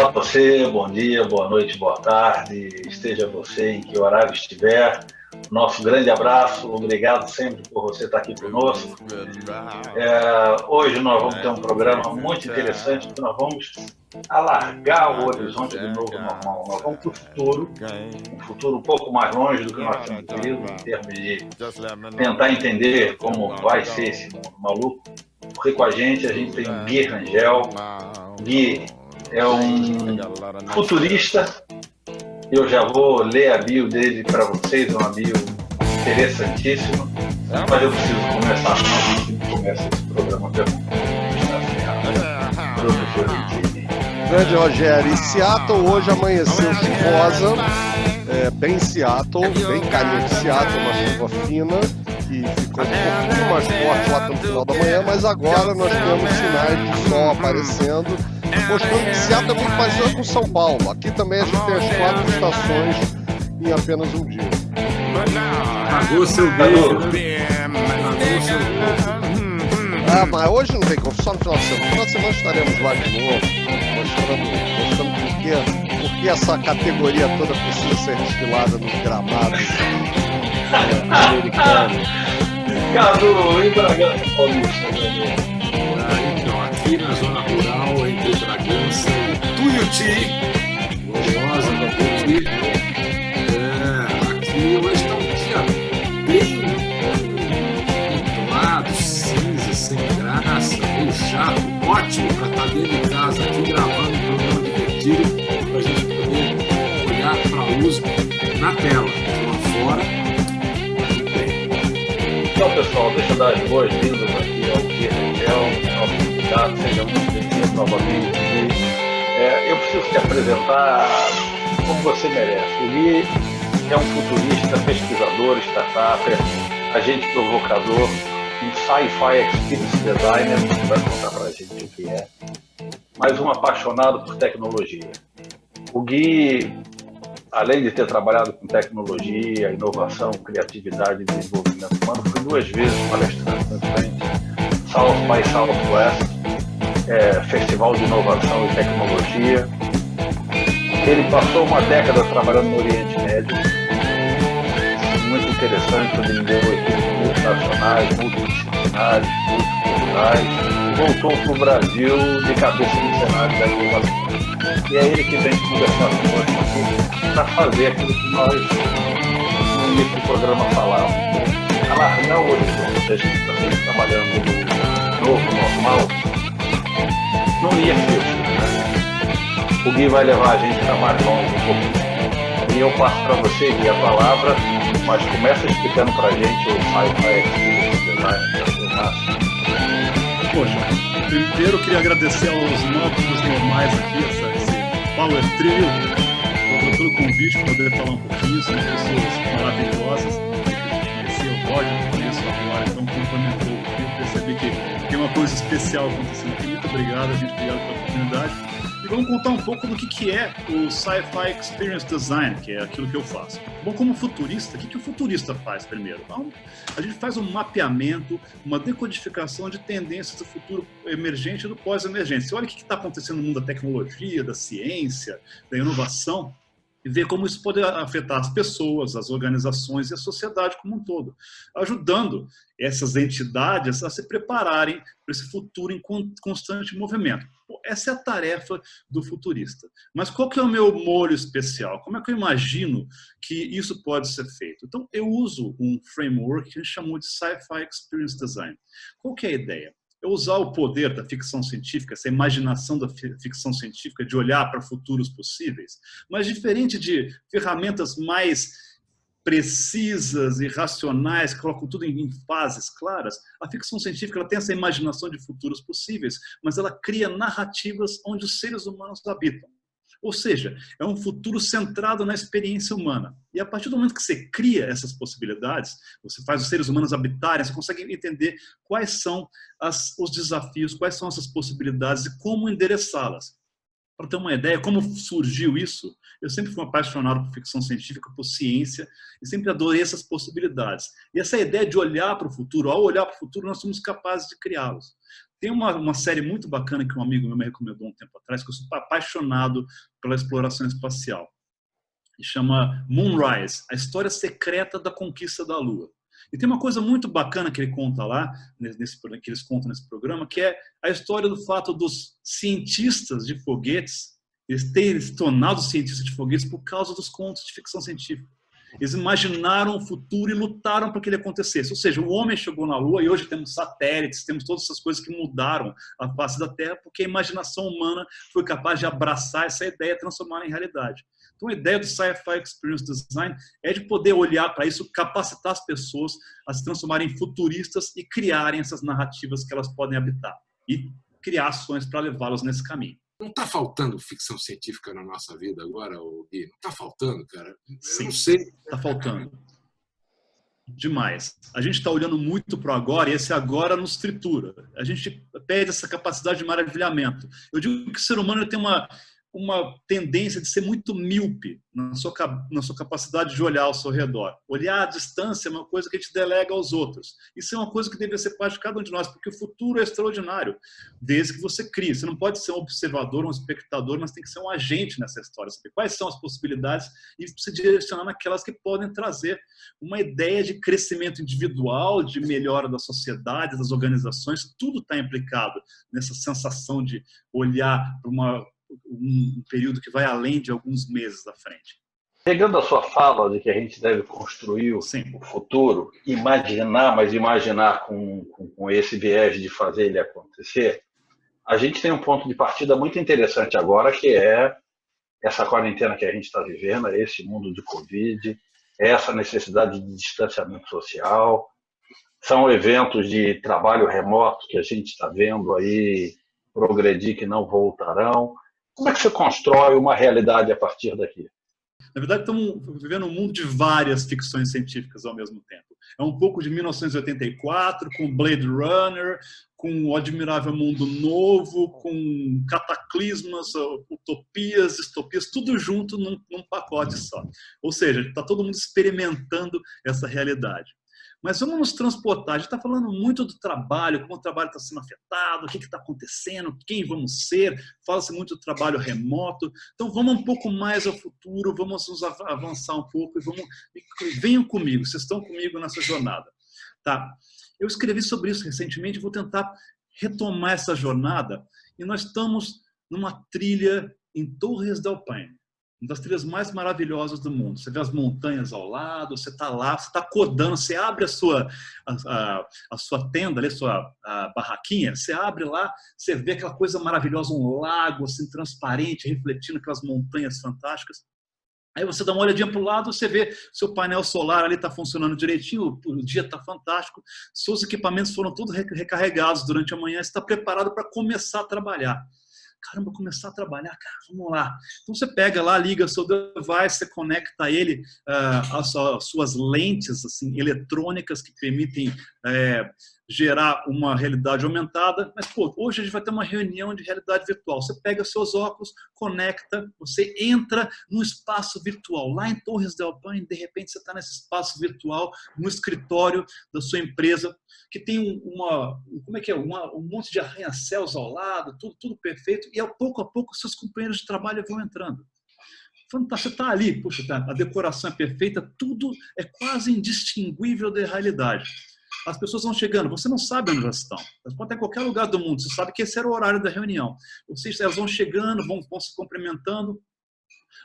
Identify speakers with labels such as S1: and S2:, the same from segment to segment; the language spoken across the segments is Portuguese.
S1: Olá você, bom dia, boa noite, boa tarde, esteja você em que horário estiver. Nosso grande abraço, obrigado sempre por você estar aqui conosco. Hoje nós vamos ter um programa muito interessante, porque nós vamos alargar o horizonte do novo normal. Nós vamos para o futuro, um futuro um pouco mais longe do que nós temos vivido, em termos de tentar entender como vai ser esse mundo maluco. Porque com a gente tem o Gui Rangel. Gui é um futurista. Eu já vou ler a bio dele para vocês, uma bio interessantíssima. Mas eu preciso começar, senão a gente começa esse programa
S2: Grande Rogério, e Seattle hoje amanheceu chuvosa, bem Seattle, bem carinho de Seattle, uma chuva fina, que ficou um pouquinho mais forte lá pelo final da manhã, mas agora nós temos sinais de sol aparecendo, mostrando que Seattle é muito parecido com São Paulo. Aqui também a gente tem as 4 estações em apenas um dia.
S3: Pagou seu beijo.
S2: Mas hoje não tem como, só no final de semana. No final de semana estaremos lá de novo, mostrando por que essa categoria toda precisa ser desfilada nos gramados americanos.
S1: Cadu, em Bragança Paulista.
S3: Então, aqui na zona rural, entre Bragança e Tuiuti, gloriosa da Tuiuti, aqui hoje está um dia bem nublado, cinza, sem graça, meio chato, ótimo para estar dentro de casa aqui gravando um programa divertido, para a gente poder olhar para a USP na tela, lá fora.
S1: Então, pessoal, deixa eu dar as boas-vindas aqui ao Gui Rangel, nosso convidado, seja muito bem-vindo novamente. Eu preciso te apresentar como você merece. O Gui é um futurista, pesquisador, startup, agente provocador, um sci-fi experience designer, que vai contar pra gente o que é, mas um apaixonado por tecnologia. O Gui, além de ter trabalhado com tecnologia, inovação, criatividade e desenvolvimento humano, foi 2 vezes palestrante no South by Southwest, Festival de Inovação e Tecnologia. Ele passou uma década trabalhando no Oriente Médio, muito interessante, onde ele deu equipes multinacionais, multidisciplinares, multiculturais, e voltou para o Brasil de cabeça no cenário da inovação. E é ele que vem conversar conosco aqui para fazer aquilo que nós, no início do programa, falávamos. Alargar o horizonte. A gente está sempre trabalhando no novo normal. Não ia ser assim, né? O Gui vai levar a gente para mais longe um pouco. E eu passo para você, Gui, a palavra, mas começa explicando para a gente o Sci-Fi Experience Design.
S4: Poxa, primeiro eu queria agradecer aos novos normais aqui, esse Power Trio, pelo convite, para poder falar um pouquinho, são pessoas maravilhosas. Eu conheci o Roger, eu conheço agora, então complementou aqui, eu percebi que tem uma coisa especial acontecendo aqui. Muito obrigado, gente, obrigado pela oportunidade. E vamos contar um pouco do que é o Sci-Fi Experience Design, que é aquilo que eu faço. Bom, como futurista, o que o futurista faz primeiro? Então, a gente faz um mapeamento, uma decodificação de tendências do futuro emergente e do pós-emergente. Você olha o que está acontecendo no mundo da tecnologia, da ciência, da inovação, e ver como isso pode afetar as pessoas, as organizações e a sociedade como um todo, ajudando essas entidades a se prepararem para esse futuro em constante movimento. Essa é a tarefa do futurista. Mas qual que é o meu molho especial? Como é que eu imagino que isso pode ser feito? Então, eu uso um framework que a gente chamou de Sci-Fi Experience Design. Qual que é a ideia? É usar o poder da ficção científica, essa imaginação da ficção científica de olhar para futuros possíveis, mas diferente de ferramentas mais precisas e racionais, que colocam tudo em fases claras, a ficção científica ela tem essa imaginação de futuros possíveis, mas ela cria narrativas onde os seres humanos habitam. Ou seja, é um futuro centrado na experiência humana. E a partir do momento que você cria essas possibilidades, você faz os seres humanos habitarem, você consegue entender quais são os desafios, quais são essas possibilidades e como endereçá-las. Para ter uma ideia, como surgiu isso, eu sempre fui apaixonado por ficção científica, por ciência, e sempre adorei essas possibilidades. E essa ideia de olhar para o futuro, ao olhar para o futuro, nós somos capazes de criá-los. Tem uma série muito bacana que um amigo meu me recomendou um tempo atrás, que eu sou apaixonado pela exploração espacial. E chama Moonrise, a história secreta da conquista da Lua. E tem uma coisa muito bacana que ele conta lá, que eles contam nesse programa, que é a história do fato dos cientistas de foguetes, eles terem se tornado cientistas de foguetes por causa dos contos de ficção científica. Eles imaginaram o futuro e lutaram para que ele acontecesse. Ou seja, o homem chegou na Lua e hoje temos satélites, temos todas essas coisas que mudaram a face da Terra porque a imaginação humana foi capaz de abraçar essa ideia e transformá-la em realidade. Então, a ideia do Sci-Fi Experience Design é de poder olhar para isso, capacitar as pessoas a se transformarem em futuristas e criarem essas narrativas que elas podem habitar e criar ações para levá-las nesse caminho.
S3: Não está faltando ficção científica na nossa vida agora, Gui? Não está faltando, cara?
S4: Sim,
S3: não sei.
S4: Está faltando. Demais. A gente está olhando muito para o agora e esse agora nos tritura. A gente perde essa capacidade de maravilhamento. Eu digo que o ser humano tem uma tendência de ser muito míope na sua capacidade de olhar ao seu redor. Olhar à distância é uma coisa que a gente delega aos outros. Isso é uma coisa que deve ser parte de cada um de nós, porque o futuro é extraordinário, desde que você crie. Você não pode ser um observador, um espectador, mas tem que ser um agente nessa história. Saber quais são as possibilidades e se direcionar naquelas que podem trazer uma ideia de crescimento individual, de melhora da sociedade, das organizações. Tudo está implicado nessa sensação de olhar para um período que vai além de alguns meses da frente.
S1: Pegando a sua fala de que a gente deve construir o futuro, imaginar, mas imaginar com esse viés de fazer ele acontecer, a gente tem um ponto de partida muito interessante agora, que é essa quarentena que a gente está vivendo, esse mundo de Covid, essa necessidade de distanciamento social, são eventos de trabalho remoto que a gente está vendo aí progredir que não voltarão. Como é que você constrói uma realidade a partir daqui?
S4: Na verdade, estamos vivendo um mundo de várias ficções científicas ao mesmo tempo. É um pouco de 1984, com Blade Runner, com O Admirável Mundo Novo, com cataclismas, utopias, distopias, tudo junto num pacote só. Ou seja, está todo mundo experimentando essa realidade. Mas vamos nos transportar. A gente está falando muito do trabalho, como o trabalho está sendo afetado, o que está acontecendo, quem vamos ser. Fala-se muito do trabalho remoto. Então vamos um pouco mais ao futuro, vamos nos avançar um pouco e venham comigo, vocês estão comigo nessa jornada. Tá? Eu escrevi sobre isso recentemente, vou tentar retomar essa jornada e nós estamos numa trilha em Torres del Paine. Uma das trilhas mais maravilhosas do mundo. Você vê as montanhas ao lado, você está lá, você está acordando, você abre a sua tenda, a sua barraquinha, você abre lá, você vê aquela coisa maravilhosa, um lago assim, transparente, refletindo aquelas montanhas fantásticas. Aí você dá uma olhadinha para o lado, você vê seu painel solar ali está funcionando direitinho, o dia está fantástico, seus equipamentos foram todos recarregados durante a manhã, você está preparado para começar a trabalhar. Caramba, começar a trabalhar, cara, vamos lá. Então você pega lá, liga seu device, você conecta ele às suas lentes assim, eletrônicas que permitem gerar uma realidade aumentada. Mas, pô, hoje a gente vai ter uma reunião de realidade virtual. Você pega seus óculos, conecta, você entra no espaço virtual. Lá em Torres del Paine, de repente você está nesse espaço virtual, no escritório da sua empresa, que tem um monte de arranha-céus ao lado, tudo perfeito, e a pouco seus companheiros de trabalho vão entrando. Fantástico, você está ali, puxa, a decoração é perfeita, tudo é quase indistinguível da realidade. As pessoas vão chegando, você não sabe onde elas estão. Elas podem estar em qualquer lugar do mundo, você sabe que esse era o horário da reunião. Ou seja, elas vão chegando, vão se cumprimentando,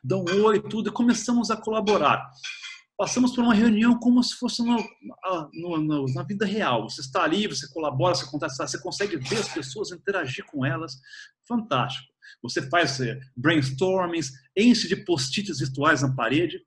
S4: dão um oi e tudo, e começamos a colaborar. Passamos por uma reunião como se fosse na vida real. Você está ali, você colabora, você consegue ver as pessoas, interagir com elas. Fantástico. Você faz brainstormings, enche de post-its virtuais na parede.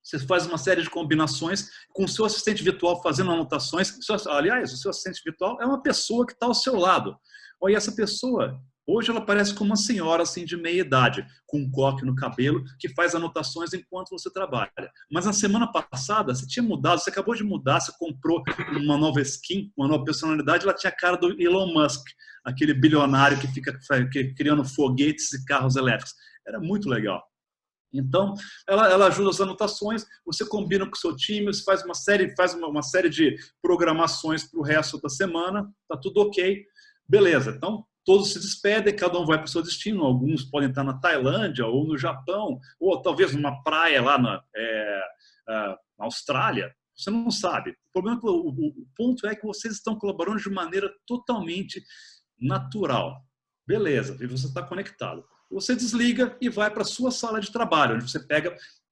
S4: Você faz uma série de combinações com o seu assistente virtual fazendo anotações. Aliás, o seu assistente virtual é uma pessoa que está ao seu lado. Olha, essa pessoa, hoje ela parece como uma senhora assim, de meia idade, com um coque no cabelo, que faz anotações enquanto você trabalha. Mas na semana passada, você tinha mudado, você acabou de mudar, você comprou uma nova skin, uma nova personalidade, ela tinha a cara do Elon Musk, aquele bilionário que fica criando foguetes e carros elétricos. Era muito legal. Então, ela ajuda as anotações, você combina com o seu time, você faz uma série de programações para o resto da semana, está tudo ok. Beleza, então todos se despedem, cada um vai para o seu destino. Alguns podem estar na Tailândia ou no Japão, ou talvez numa praia lá na Austrália. Você não sabe. O problema é que o ponto é que vocês estão colaborando de maneira totalmente natural. Beleza, e você está conectado. Você desliga e vai para a sua sala de trabalho, onde você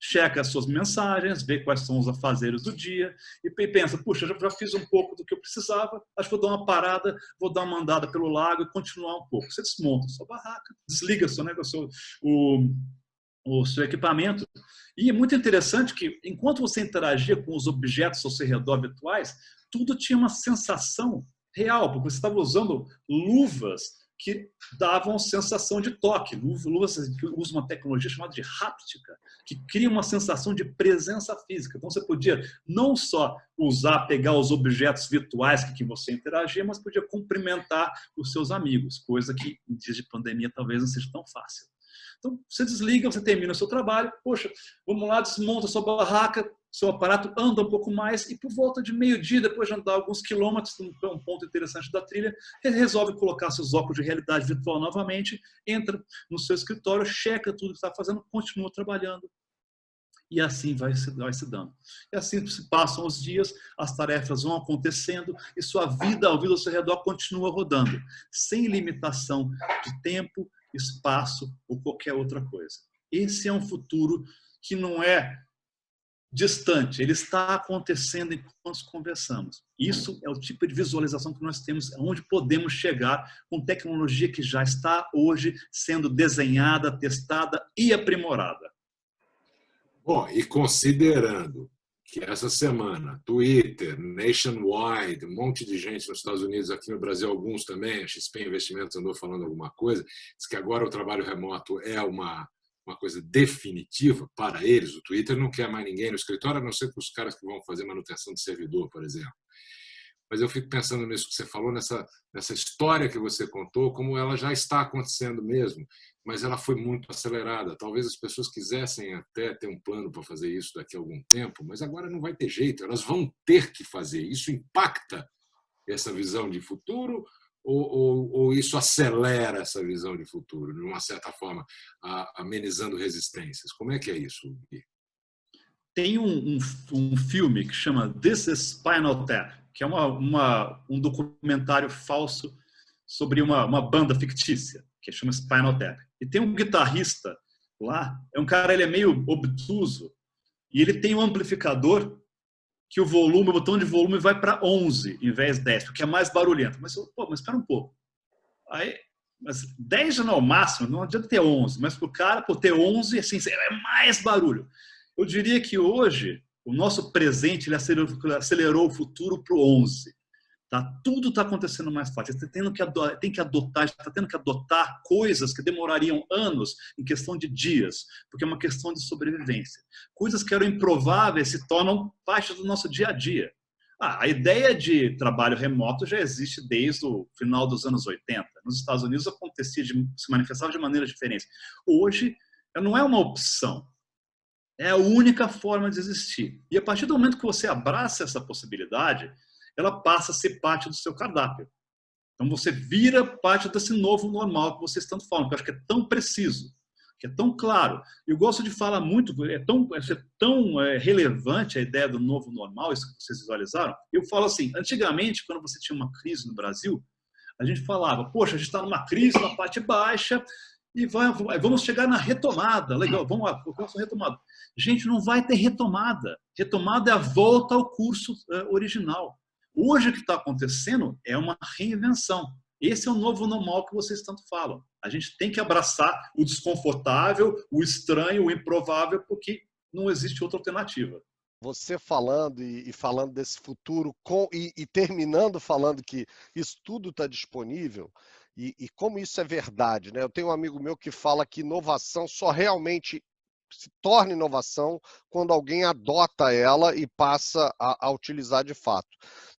S4: checa as suas mensagens, vê quais são os afazeres do dia e pensa, puxa, já fiz um pouco do que eu precisava, acho que vou dar uma parada, vou dar uma andada pelo lago e continuar um pouco. Você desmonta a sua barraca, desliga o seu equipamento. E é muito interessante que, enquanto você interagia com os objetos ao seu redor virtuais, tudo tinha uma sensação real, porque você estava usando luvas que davam sensação de toque. Luvas que usam uma tecnologia chamada de háptica, que cria uma sensação de presença física. Então, você podia não só pegar os objetos virtuais que você interagia, mas podia cumprimentar os seus amigos, coisa que, em dias de pandemia, talvez não seja tão fácil. Então, você desliga, você termina o seu trabalho, poxa, vamos lá, desmonta a sua barraca, seu aparato anda um pouco mais e por volta de meio-dia, depois de andar alguns quilômetros, um ponto interessante da trilha, ele resolve colocar seus óculos de realidade virtual novamente, entra no seu escritório, checa tudo que está fazendo, continua trabalhando. E assim vai se dando. E assim se passam os dias, as tarefas vão acontecendo e sua vida ao seu redor continua rodando, sem limitação de tempo, espaço ou qualquer outra coisa. Esse é um futuro que não é distante, ele está acontecendo enquanto conversamos. Isso é o tipo de visualização que nós temos, onde podemos chegar com tecnologia que já está hoje sendo desenhada, testada e aprimorada.
S3: Bom, e considerando que essa semana, Twitter, Nationwide, um monte de gente nos Estados Unidos, aqui no Brasil alguns também, a XP Investimentos andou falando alguma coisa, diz que agora o trabalho remoto é uma coisa definitiva para eles. O Twitter não quer mais ninguém no escritório, a não ser para os caras que vão fazer manutenção de servidor, por exemplo. Mas eu fico pensando nisso que você falou, nessa história que você contou, como ela já está acontecendo mesmo, mas ela foi muito acelerada. Talvez as pessoas quisessem até ter um plano para fazer isso daqui a algum tempo, mas agora não vai ter jeito, elas vão ter que fazer. Isso impacta essa visão de futuro ou isso acelera essa visão de futuro, de uma certa forma, amenizando resistências? Como é que é isso, Gui?
S4: Tem um filme que chama This is Spinal Tap, que é um documentário falso sobre uma banda fictícia, que chama Spinal Tap. E tem um guitarrista lá, é um cara, ele é meio obtuso, e ele tem um amplificador que o botão de volume vai para 11 em vez de 10, porque é mais barulhento. Mas espera um pouco. Mas 10 já não é o máximo, não adianta ter 11, mas para o cara, ter 11, assim, é mais barulho. Eu diria que hoje, o nosso presente ele acelerou o futuro para o 11. Tá? Tudo está acontecendo mais fácil. Você está tendo que adotar coisas que demorariam anos em questão de dias, porque é uma questão de sobrevivência. Coisas que eram improváveis se tornam parte do nosso dia a dia. A ideia de trabalho remoto já existe desde o final dos anos 80. Nos Estados Unidos se manifestava de maneira diferente. Hoje, não é uma opção. É a única forma de existir. E a partir do momento que você abraça essa possibilidade, ela passa a ser parte do seu cardápio. Então você vira parte desse novo normal que vocês estão falando, que eu acho que é tão preciso, que é tão claro. Eu gosto de falar muito, é tão relevante a ideia do novo normal, isso que vocês visualizaram. Eu falo assim, antigamente, quando você tinha uma crise no Brasil, a gente falava, poxa, a gente está numa crise na parte baixa e vamos chegar na retomada. Legal, vamos lá, retomada. Gente, não vai ter retomada. Retomada é a volta ao curso original. Hoje o que está acontecendo é uma reinvenção. Esse é o novo normal que vocês tanto falam. A gente tem que abraçar o desconfortável, o estranho, o improvável, porque não existe outra alternativa.
S2: Você falando e falando desse futuro e terminando falando que isso tudo está disponível e como isso é verdade, né? Eu tenho um amigo meu que fala que inovação só realmente se torna inovação quando alguém adota ela e passa a utilizar de fato.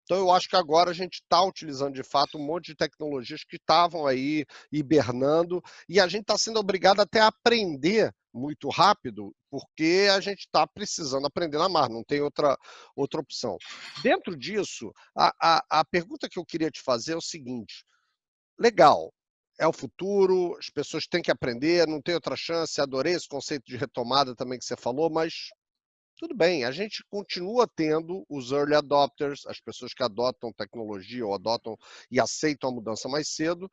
S2: Então, eu acho que agora a gente está utilizando, de fato, um monte de tecnologias que estavam aí hibernando e a gente está sendo obrigado até a aprender muito rápido, porque a gente está precisando aprender na marra, não tem outra opção. Dentro disso, a pergunta que eu queria te fazer é o seguinte, legal. É o futuro, as pessoas têm que aprender, não tem outra chance. Adorei esse conceito de retomada também que você falou, mas tudo bem, a gente continua tendo os early adopters, as pessoas que adotam tecnologia ou adotam e aceitam a mudança mais cedo,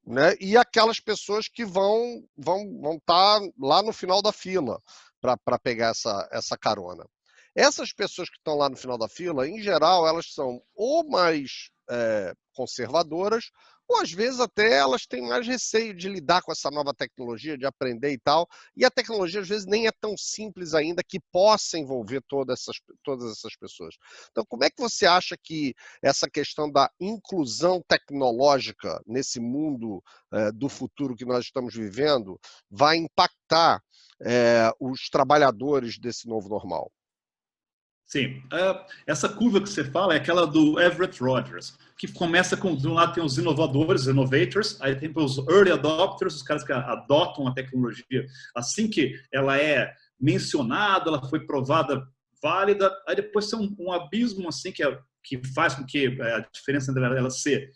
S2: né? E aquelas pessoas que vão estar lá no final da fila para pegar essa carona. Essas pessoas que estão lá no final da fila, em geral, elas são ou mais conservadoras, ou às vezes até elas têm mais receio de lidar com essa nova tecnologia, de aprender e tal, e a tecnologia às vezes nem é tão simples ainda que possa envolver todas essas pessoas. Então, como é que você acha que essa questão da inclusão tecnológica nesse mundo do futuro que nós estamos vivendo vai impactar os trabalhadores desse novo normal?
S4: Sim, essa curva que você fala é aquela do Everett Rogers, que começa com, de um lado tem os inovadores, innovators, aí tem os early adopters, os caras que adotam a tecnologia assim que ela é mencionada, ela foi provada válida, aí depois tem um abismo assim que faz com que a diferença entre ela ser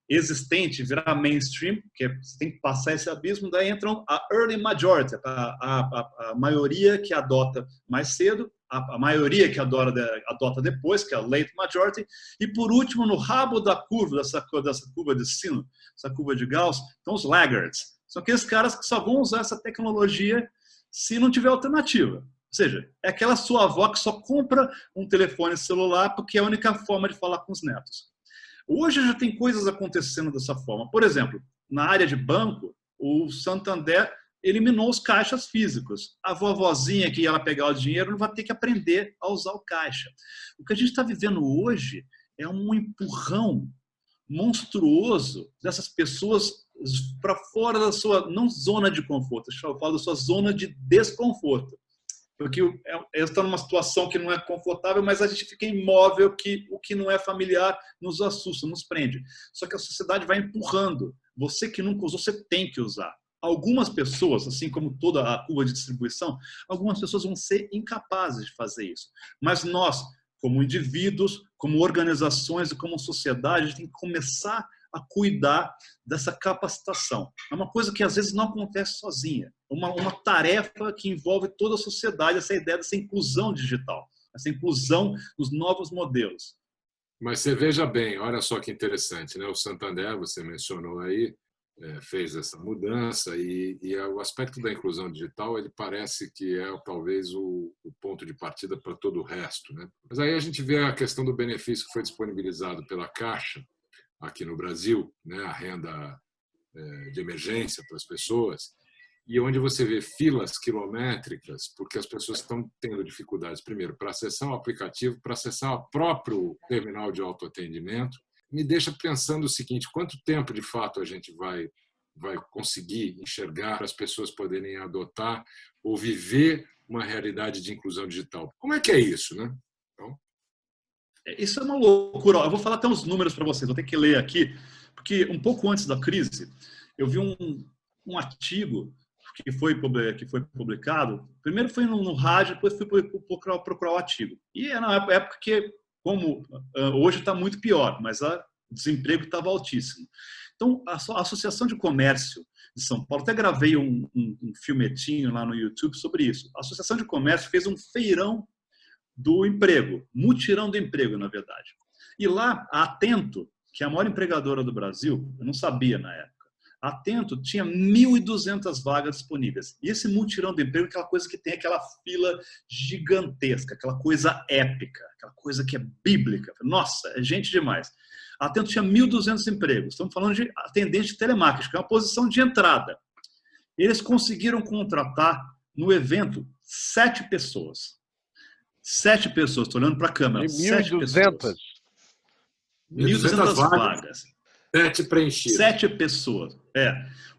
S4: existente virar mainstream, que você tem que passar esse abismo, daí entram a early majority, a maioria que adota mais cedo, a maioria que adota depois, que é a late majority, e por último, no rabo da curva, dessa curva de sino, essa curva de Gauss, estão os laggards. São aqueles caras que só vão usar essa tecnologia se não tiver alternativa. Ou seja, é aquela sua avó que só compra um telefone celular porque é a única forma de falar com os netos. Hoje já tem coisas acontecendo dessa forma. Por exemplo, na área de banco, o Santander eliminou os caixas físicos. A vovozinha que ia pegar o dinheiro não vai ter que aprender a usar o caixa. O que a gente está vivendo hoje é um empurrão monstruoso dessas pessoas para fora da sua, não zona de conforto, eu falo da sua zona de desconforto. Porque eles estão numa situação que não é confortável, mas a gente fica imóvel, que o que não é familiar nos assusta, nos prende. Só que a sociedade vai empurrando. Você que nunca usou, você tem que usar. Algumas pessoas, assim como toda a curva de distribuição, algumas pessoas vão ser incapazes de fazer isso. Mas nós, como indivíduos, como organizações e como sociedade, a gente tem que começar a cuidar dessa capacitação. É uma coisa que às vezes não acontece sozinha. Uma tarefa que envolve toda a sociedade, essa ideia dessa inclusão digital, essa inclusão nos novos modelos.
S3: Mas você veja bem, olha só que interessante, né? O Santander, você mencionou aí, fez essa mudança e o aspecto da inclusão digital ele parece que é talvez o ponto de partida para todo o resto, né? Mas aí a gente vê a questão do benefício que foi disponibilizado pela Caixa aqui no Brasil, né? A renda de emergência para as pessoas, e onde você vê filas quilométricas porque as pessoas estão tendo dificuldades, primeiro, para acessar o aplicativo, para acessar o próprio terminal de autoatendimento. Me deixa pensando o seguinte: quanto tempo de fato a gente vai conseguir enxergar para as pessoas poderem adotar ou viver uma realidade de inclusão digital? Como é que é isso, né? Então...
S4: Isso é uma loucura. Eu vou falar até uns números para vocês, vou ter que ler aqui, porque um pouco antes da crise, eu vi um artigo que foi publicado. Primeiro foi no rádio, depois fui procurar o artigo. E é na época que, como hoje está muito pior, mas o desemprego estava altíssimo. Então, a Associação de Comércio de São Paulo, até gravei um filmetinho lá no YouTube sobre isso. A Associação de Comércio fez um feirão do emprego, mutirão do emprego, na verdade. E lá, a Atento, que é a maior empregadora do Brasil, eu não sabia na época, a Atento tinha 1.200 vagas disponíveis. E esse mutirão do emprego é aquela coisa que tem aquela fila gigantesca, aquela coisa épica, aquela coisa que é bíblica. Nossa, é gente demais. A Atento tinha 1.200 empregos. Estamos falando de atendente de telemarketing, que é uma posição de entrada. Eles conseguiram contratar no evento 7 pessoas. 7 pessoas, estou olhando para a câmera.
S2: 1.200?
S4: 1.200 vagas.
S3: 7 preenchidas.
S4: 7 pessoas.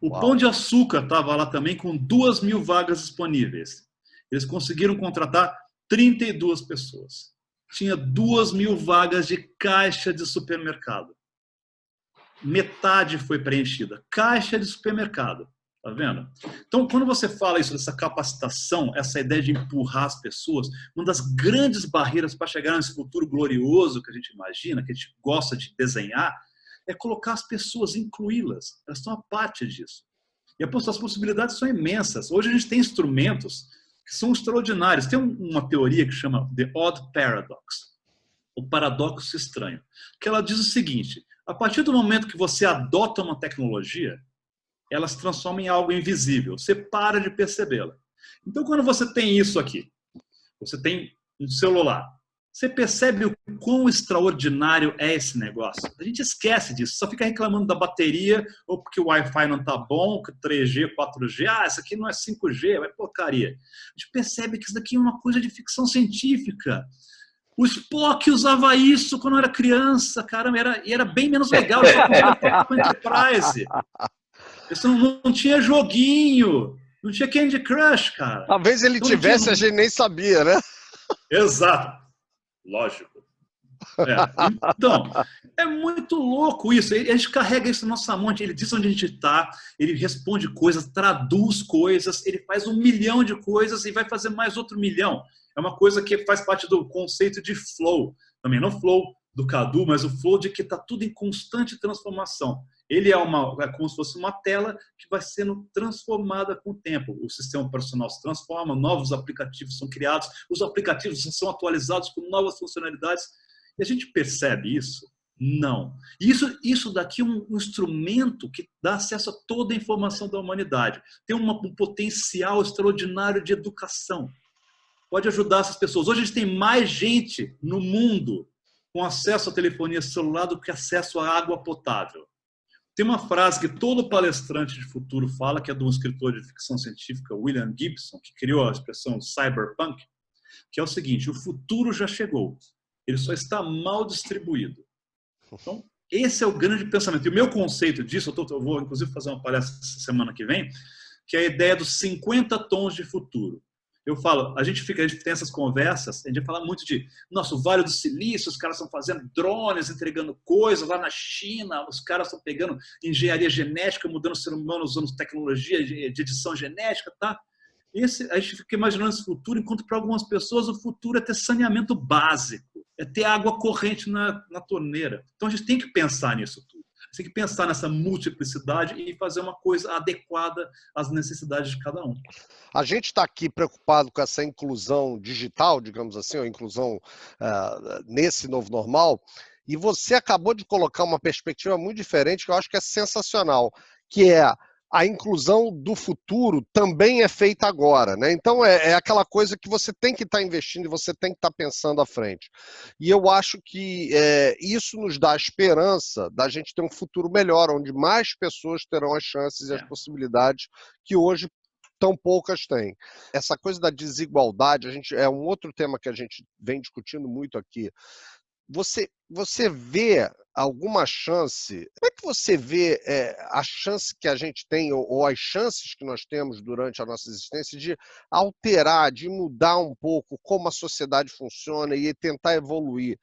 S4: O Pão de Açúcar estava lá também com 2.000 vagas disponíveis. Eles conseguiram contratar 32 pessoas. Tinha 2.000 vagas de caixa de supermercado. Metade foi preenchida. Caixa de supermercado. Tá vendo? Então, quando você fala isso dessa capacitação, essa ideia de empurrar as pessoas, uma das grandes barreiras para chegar nesse futuro glorioso que a gente imagina, que a gente gosta de desenhar, é colocar as pessoas, incluí-las. Elas são a parte disso. E as possibilidades são imensas. Hoje a gente tem instrumentos que são extraordinários. Tem uma teoria que chama The Odd Paradox, o paradoxo estranho, que ela diz o seguinte: a partir do momento que você adota uma tecnologia, ela se transforma em algo invisível. Você para de percebê-la. Então, quando você tem isso aqui, você tem um celular, você percebe o quão extraordinário é esse negócio? A gente esquece disso, só fica reclamando da bateria, ou porque o Wi-Fi não está bom, que 3G, 4G, isso aqui não é 5G, vai porcaria. A gente percebe que isso daqui é uma coisa de ficção científica. O Spock usava isso quando era criança, caramba, e era bem menos legal com o Enterprise. Isso não tinha joguinho, não tinha Candy Crush, cara.
S2: Talvez ele
S4: então,
S2: tivesse, a gente nem sabia, né?
S4: Exato. Lógico. Então, é muito louco isso. A gente carrega isso na nossa mão, ele diz onde a gente está, ele responde coisas, traduz coisas, ele faz 1 milhão de coisas e vai fazer mais outro 1 milhão. É uma coisa que faz parte do conceito de flow. Também não flow do Cadu, mas o flow de que está tudo em constante transformação. Ele é como se fosse uma tela que vai sendo transformada com o tempo. O sistema operacional se transforma, novos aplicativos são criados, os aplicativos são atualizados com novas funcionalidades. E a gente percebe isso? Não. Isso daqui é um instrumento que dá acesso a toda a informação da humanidade. Tem um potencial extraordinário de educação. Pode ajudar essas pessoas. Hoje a gente tem mais gente no mundo com acesso à telefonia celular do que acesso à água potável. Tem uma frase que todo palestrante de futuro fala, que é de um escritor de ficção científica, William Gibson, que criou a expressão cyberpunk, que é o seguinte: o futuro já chegou, ele só está mal distribuído. Então, esse é o grande pensamento. E o meu conceito disso, eu vou inclusive fazer uma palestra semana que vem, que é a ideia dos 50 tons de futuro. Eu falo, a gente tem essas conversas, a gente fala muito de, nossa, o Vale do Silício, os caras estão fazendo drones, entregando coisas lá na China, os caras estão pegando engenharia genética, mudando o ser humano, usando tecnologia de edição genética, tá? A gente fica imaginando esse futuro, enquanto para algumas pessoas o futuro é ter saneamento básico, é ter água corrente na torneira. Então a gente tem que pensar nisso tudo. Você tem que pensar nessa multiplicidade e fazer uma coisa adequada às necessidades de cada um.
S2: A gente está aqui preocupado com essa inclusão digital, digamos assim, ou inclusão nesse novo normal, e você acabou de colocar uma perspectiva muito diferente, que eu acho que é sensacional, que é a inclusão do futuro também é feita agora, né? Então é aquela coisa que você tem que estar investindo e você tem que estar pensando à frente. E eu acho que isso nos dá a esperança da gente ter um futuro melhor, onde mais pessoas terão as chances e as possibilidades que hoje tão poucas têm. Essa coisa da desigualdade, é um outro tema que a gente vem discutindo muito aqui. Você vê alguma chance? Como é que você vê a chance que a gente tem, ou as chances que nós temos durante a nossa existência de alterar, de mudar um pouco como a sociedade funciona e tentar evoluir?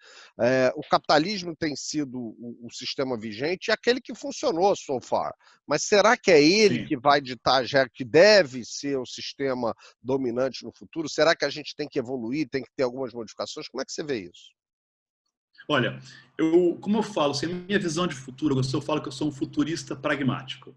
S2: O capitalismo tem sido o sistema vigente e aquele que funcionou so far. Mas será que é ele
S4: Sim.
S2: que vai ditar já que deve ser o sistema dominante no futuro? Será que a gente tem que evoluir, tem que ter algumas modificações? Como é que você vê isso?
S4: Olha, como eu falo, assim, a minha visão de futuro, eu falo que eu sou um futurista pragmático.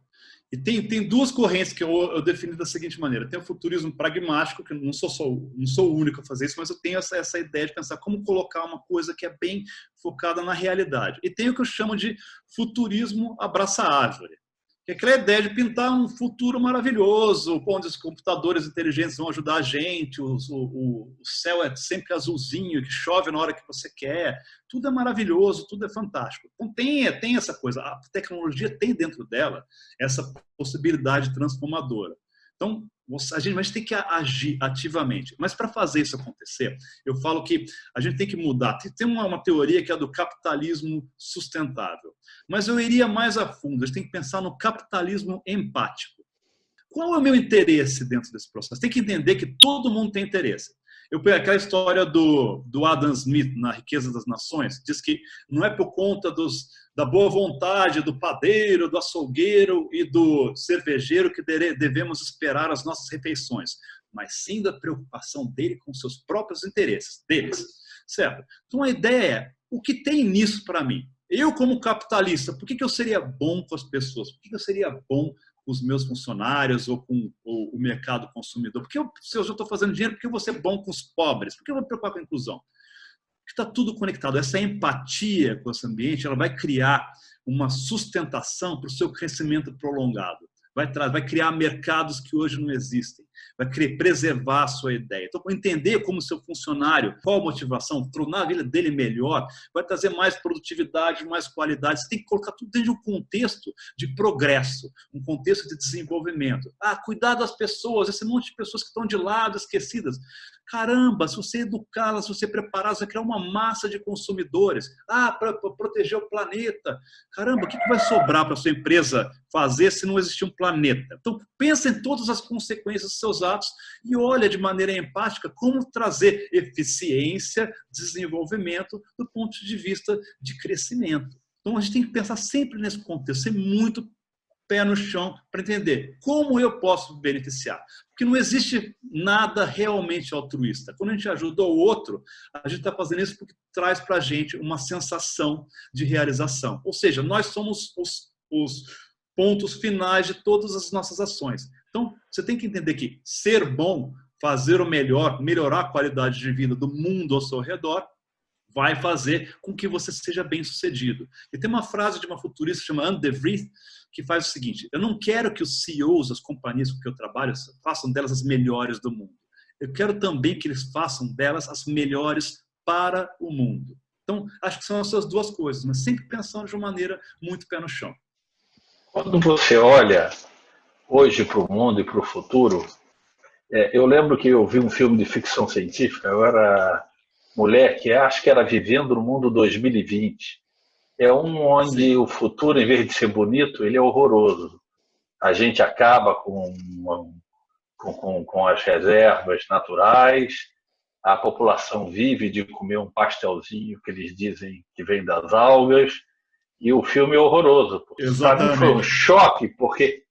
S4: E tem duas correntes que eu defini da seguinte maneira. Tem o futurismo pragmático, que não sou o único a fazer isso, mas eu tenho essa ideia de pensar como colocar uma coisa que é bem focada na realidade. E tem o que eu chamo de futurismo abraça-árvore, que é aquela ideia de pintar um futuro maravilhoso, onde os computadores inteligentes vão ajudar a gente, o céu é sempre azulzinho, que chove na hora que você quer, tudo é maravilhoso, tudo é fantástico. Então tem essa coisa, a tecnologia tem dentro dela essa possibilidade transformadora. Então, a gente tem que agir ativamente. Mas para fazer isso acontecer, eu falo que a gente tem que mudar. Tem uma teoria que é do capitalismo sustentável. Mas eu iria mais a fundo. A gente tem que pensar no capitalismo empático. Qual é o meu interesse dentro desse processo? Tem que entender que todo mundo tem interesse. Aquela história do Adam Smith, na Riqueza das Nações, diz que não é por conta da boa vontade do padeiro, do açougueiro e do cervejeiro que devemos esperar as nossas refeições, mas sim da preocupação dele com seus próprios interesses, deles. Certo? Então a ideia é, o que tem nisso para mim? Eu, como capitalista, por que eu seria bom com as pessoas? Por que eu seria bom com os meus funcionários ou com o mercado consumidor? Porque se eu já estou fazendo dinheiro, por que eu vou ser bom com os pobres? Por que eu vou me preocupar com a inclusão? Porque está tudo conectado. Essa empatia com esse ambiente, ela vai criar uma sustentação para o seu crescimento prolongado. Vai criar mercados que hoje não existem. Vai preservar a sua ideia. Então, entender como o seu funcionário, qual a motivação, tornar a vida dele melhor, vai trazer mais produtividade, mais qualidade. Você tem que colocar tudo dentro de um contexto de progresso, um contexto de desenvolvimento. Cuidar das pessoas, esse monte de pessoas que estão de lado, esquecidas. Caramba, se você educá-las, se você prepará-las, vai criar uma massa de consumidores. Para proteger o planeta. Caramba, o que vai sobrar para a sua empresa fazer se não existir um planeta? Então, pensa em todas as consequências dos seus atos e olha de maneira empática como trazer eficiência, desenvolvimento do ponto de vista de crescimento. Então, a gente tem que pensar sempre nesse contexto, ser muito pé no chão para entender como eu posso beneficiar. Porque não existe nada realmente altruísta. Quando a gente ajuda o outro, a gente está fazendo isso porque traz para a gente uma sensação de realização. Ou seja, nós somos os pontos finais de todas as nossas ações. Então, você tem que entender que ser bom, fazer o melhor, melhorar a qualidade de vida do mundo ao seu redor, vai fazer com que você seja bem-sucedido. E tem uma frase de uma futurista chamada Anne DeVries que faz o seguinte: eu não quero que os CEOs das companhias com que eu trabalho façam delas as melhores do mundo. Eu quero também que eles façam delas as melhores para o mundo. Então, acho que são essas duas coisas, mas sempre pensando de uma maneira muito pé no chão.
S1: Quando você olha hoje para o mundo e para o futuro, eu lembro que eu vi um filme de ficção científica, eu era moleque, acho que era Vivendo no Mundo 2020. É onde o futuro, em vez de ser bonito, ele é horroroso. A gente acaba com as reservas naturais, a população vive de comer um pastelzinho que eles dizem que vem das algas, e o filme é horroroso. Para mim foi um choque, porque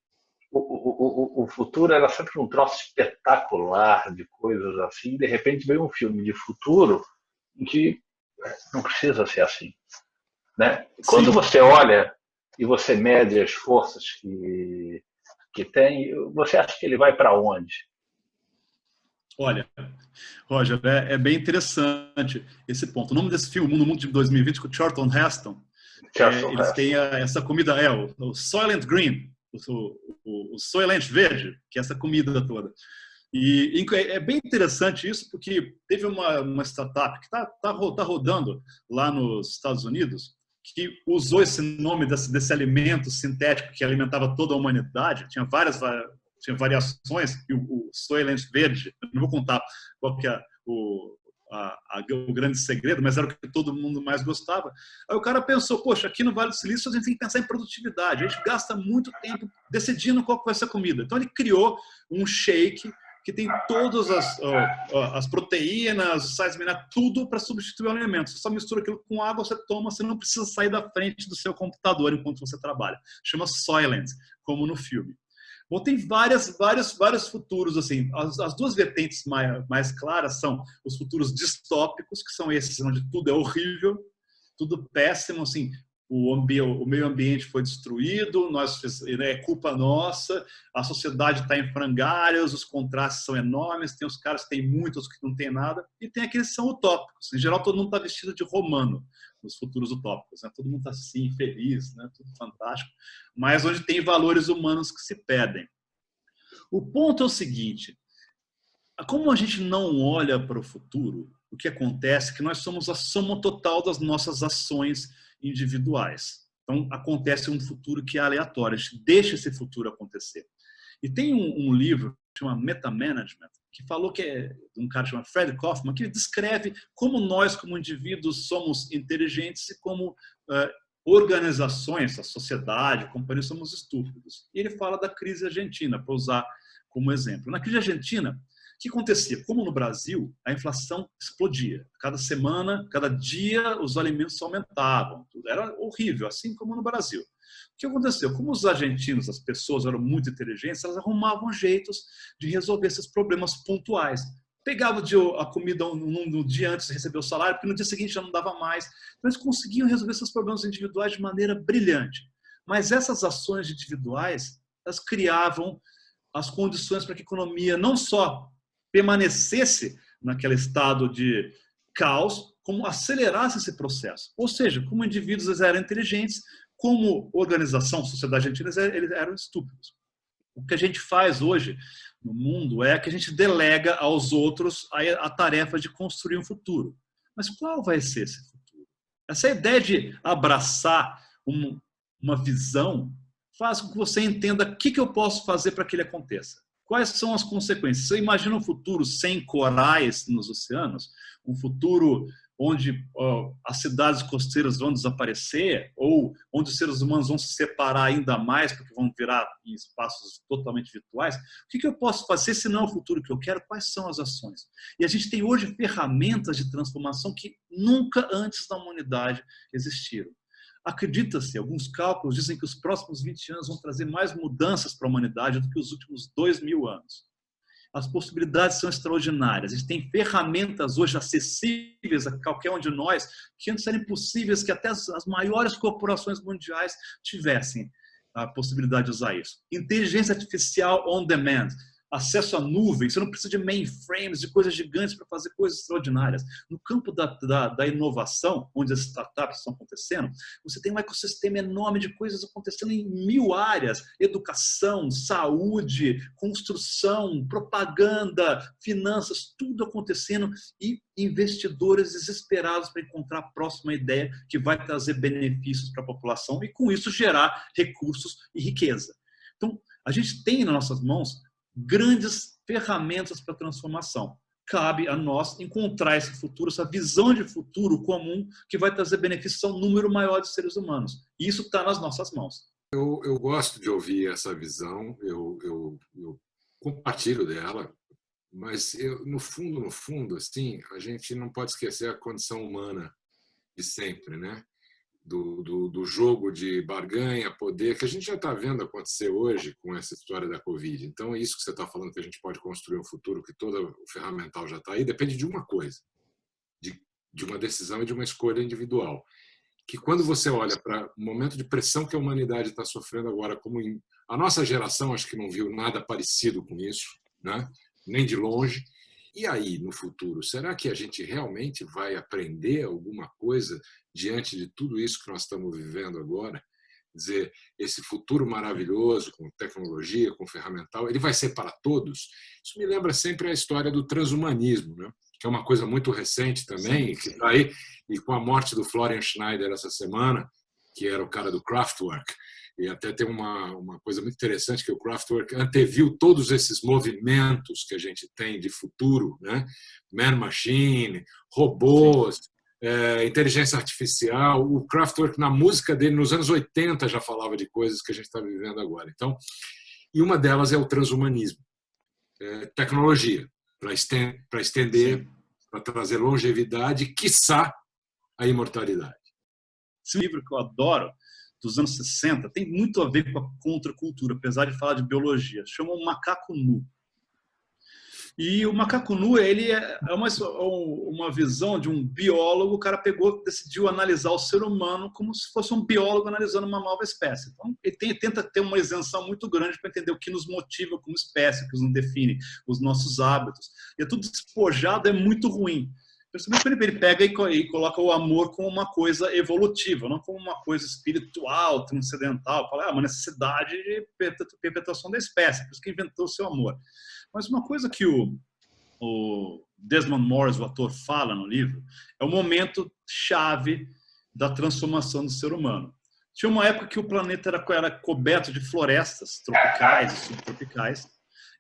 S1: o futuro era sempre um troço espetacular de coisas assim, de repente veio um filme de futuro em que não precisa ser assim. Né? Quando você olha e você mede as forças que tem, você acha que ele vai para onde?
S4: Olha, Roger, é bem interessante esse ponto. O nome desse filme, No Mundo de 2020, com o Charlton Heston, eles têm essa comida, o Soylent Green, o Soylent Verde, que é essa comida toda. E é bem interessante isso, porque teve uma startup que está rodando lá nos Estados Unidos, que usou esse nome desse alimento sintético que alimentava toda a humanidade. Tinha várias variações, e o Soylent Verde, eu não vou contar qual que é o grande segredo, mas era o que todo mundo mais gostava. Aí o cara pensou, poxa, aqui no Vale do Silício a gente tem que pensar em produtividade, a gente gasta muito tempo decidindo qual vai ser a comida. Então ele criou um shake que tem todas as proteínas, os sais minerais, tudo para substituir o alimento. Você só mistura aquilo com água, você toma, você não precisa sair da frente do seu computador enquanto você trabalha. Chama Soylent, como no filme. Bom, tem vários futuros, assim. As duas vertentes mais claras são os futuros distópicos, que são esses onde tudo é horrível, tudo péssimo, assim. O meio ambiente foi destruído, é culpa nossa, a sociedade está em frangalhos, os contrastes são enormes, tem os caras que têm muito, os que não têm nada, e tem aqueles que são utópicos. Em geral, todo mundo está vestido de romano nos futuros utópicos, né? Todo mundo está assim, feliz, né? Tudo fantástico, mas onde tem valores humanos que se perdem. O ponto é o seguinte: como a gente não olha para o futuro, o que acontece é que nós somos a soma total das nossas ações individuais. Então, acontece um futuro que é aleatório, a gente deixa esse futuro acontecer. E tem um livro que chama Metamanagement, que falou que é de um cara chamado Fred Kaufman, que descreve como nós, como indivíduos, somos inteligentes e como organizações, a sociedade, a companhia, somos estúpidos. E ele fala da crise argentina, para usar como exemplo. Na crise argentina, o que acontecia? Como no Brasil, a inflação explodia. Cada semana, cada dia, os alimentos aumentavam. Era horrível, assim como no Brasil. O que aconteceu? Como os argentinos, as pessoas eram muito inteligentes, elas arrumavam jeitos de resolver esses problemas pontuais. pegava a comida no dia antes de receber o salário, porque no dia seguinte já não dava mais. Então, eles conseguiam resolver seus problemas individuais de maneira brilhante. Mas essas ações individuais, elas criavam as condições para que a economia não só permanecesse naquele estado de caos, como acelerasse esse processo. Ou seja, como indivíduos eles eram inteligentes, como organização, sociedade eles eram estúpidos. O que a gente faz hoje no mundo é que a gente delega aos outros a tarefa de construir um futuro. Mas qual vai ser esse futuro? Essa ideia de abraçar uma visão faz com que você entenda o que eu posso fazer para que ele aconteça. Quais são as consequências? Você imagina um futuro sem corais nos oceanos? Um futuro onde as cidades costeiras vão desaparecer, ou onde os seres humanos vão se separar ainda mais, porque vão virar em espaços totalmente virtuais? O que eu posso fazer se não é o futuro que eu quero? Quais são as ações? E a gente tem hoje ferramentas de transformação que nunca antes na humanidade existiram. Acredita-se, alguns cálculos dizem que os próximos 20 anos vão trazer mais mudanças para a humanidade do que os últimos 2000 anos. As possibilidades são extraordinárias. A gente tem ferramentas hoje acessíveis a qualquer um de nós que antes eram impossíveis que até as maiores corporações mundiais tivessem a possibilidade de usar isso. Inteligência artificial on demand. Acesso à nuvem, você não precisa de mainframes, de coisas gigantes para fazer coisas extraordinárias. No campo da inovação, onde as startups estão acontecendo, você tem um ecossistema enorme de coisas acontecendo em 1000 áreas: educação, saúde, construção, propaganda, finanças, tudo acontecendo, e investidores desesperados para encontrar a próxima ideia que vai trazer benefícios para a população e, com isso, gerar recursos e riqueza. Então, a gente tem nas nossas mãos grandes ferramentas para transformação. Cabe a nós encontrar esse futuro, essa visão de futuro comum que vai trazer benefícios a um número maior de seres humanos. E isso está nas nossas mãos.
S3: Eu gosto de ouvir essa visão, eu compartilho dela, mas no fundo, assim, a gente não pode esquecer a condição humana de sempre, né? Do jogo de barganha, poder, que a gente já está vendo acontecer hoje com essa história da Covid. Então, é isso que você está falando, que a gente pode construir um futuro, que todo o ferramental já está aí, depende de uma coisa, de uma decisão e de uma escolha individual. Que quando você olha para o momento de pressão que a humanidade está sofrendo agora, a nossa geração acho que não viu nada parecido com isso, né? Nem de longe. E aí, no futuro, será que a gente realmente vai aprender alguma coisa diante de tudo isso que nós estamos vivendo agora? Quer dizer, esse futuro maravilhoso, com tecnologia, com ferramental, ele vai ser para todos? Isso me lembra sempre a história do transhumanismo, né? Que é uma coisa muito recente também, que está aí, e com a morte do Florian Schneider essa semana, que era o cara do Kraftwerk. E até tem uma coisa muito interessante, que o Kraftwerk anteviu todos esses movimentos que a gente tem de futuro, né? Man Machine, robôs, inteligência artificial. O Kraftwerk, na música dele, nos anos 80, já falava de coisas que a gente está vivendo agora. Então, e uma delas é o transhumanismo. Tecnologia, para estender, para trazer longevidade, quiçá a imortalidade.
S4: Esse livro que eu adoro, dos anos 60, tem muito a ver com a contracultura, apesar de falar de biologia. Chama o Macaco Nu. E o Macaco Nu, ele é uma visão de um biólogo. O cara decidiu analisar o ser humano como se fosse um biólogo analisando uma nova espécie. Então, ele tenta ter uma isenção muito grande para entender o que nos motiva como espécie, o que nos define, os nossos hábitos. E é tudo despojado, é muito ruim. Ele pega e coloca o amor como uma coisa evolutiva, não como uma coisa espiritual, transcendental. Fala, uma necessidade de perpetuação da espécie, por isso que inventou o seu amor. Mas uma coisa que o Desmond Morris, o ator, fala no livro, é o momento chave da transformação do ser humano. Tinha uma época que o planeta era coberto de florestas tropicais e subtropicais.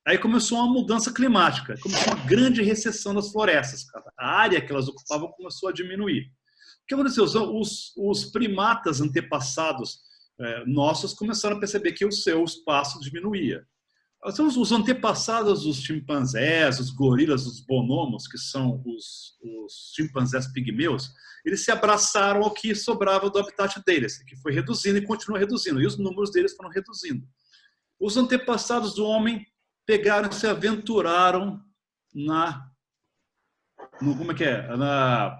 S4: Aí começou uma mudança climática, começou uma grande recessão das florestas. A área que elas ocupavam começou a diminuir. O que aconteceu? Os primatas antepassados nossos começaram a perceber que o seu espaço diminuía. Então, os antepassados dos chimpanzés, os gorilas, os bonobos, que são os chimpanzés pigmeus, eles se abraçaram ao que sobrava do habitat deles, que foi reduzindo e continua reduzindo, e os números deles foram reduzindo. Os antepassados do homem pegaram e se aventuraram na como é que é?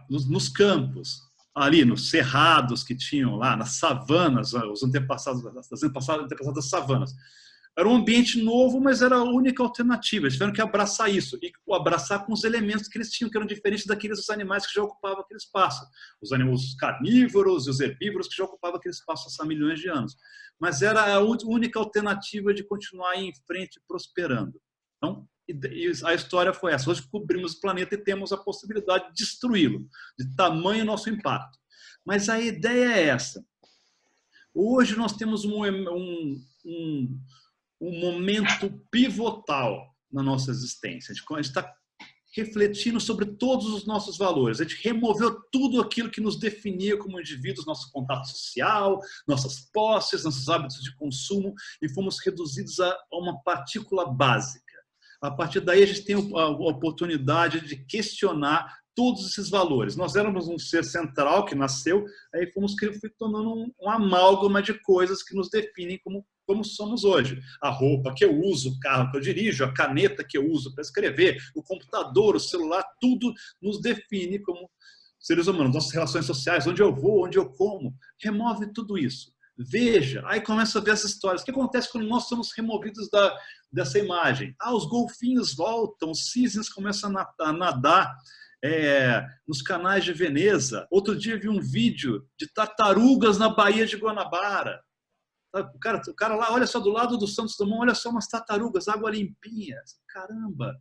S4: Nos campos, ali nos cerrados que tinham lá, nas savanas, os antepassados das savanas. Era um ambiente novo, mas era a única alternativa. Eles tiveram que abraçar isso, e abraçar com os elementos que eles tinham, que eram diferentes daqueles animais que já ocupavam aquele espaço. Os carnívoros e os herbívoros que já ocupavam aquele espaço há milhões de anos. Mas era a única alternativa de continuar em frente prosperando. Então, a história foi essa. Hoje cobrimos o planeta e temos a possibilidade de destruí-lo, de tamanho nosso impacto. Mas a ideia é essa. Hoje nós temos um momento pivotal na nossa existência. A gente está refletindo sobre todos os nossos valores. A gente removeu tudo aquilo que nos definia como indivíduos, nosso contato social, nossas posses, nossos hábitos de consumo, e fomos reduzidos a uma partícula básica. A partir daí, a gente tem a oportunidade de questionar todos esses valores. Nós éramos um ser central que nasceu, aí fomos tornando um amálgama de coisas que nos definem como somos hoje. A roupa que eu uso, o carro que eu dirijo, a caneta que eu uso para escrever, o computador, o celular, tudo nos define como seres humanos. Nossas relações sociais, onde eu vou, onde eu como. Remove tudo isso. Veja, aí começa a ver as histórias. O que acontece quando nós somos removidos dessa imagem? Os golfinhos voltam, os cisnes começam a nadar nos canais de Veneza. Outro dia vi um vídeo de tartarugas na Baía de Guanabara. O cara lá, olha só, do lado do Santos Dumont, olha só umas tartarugas, água limpinha. Caramba!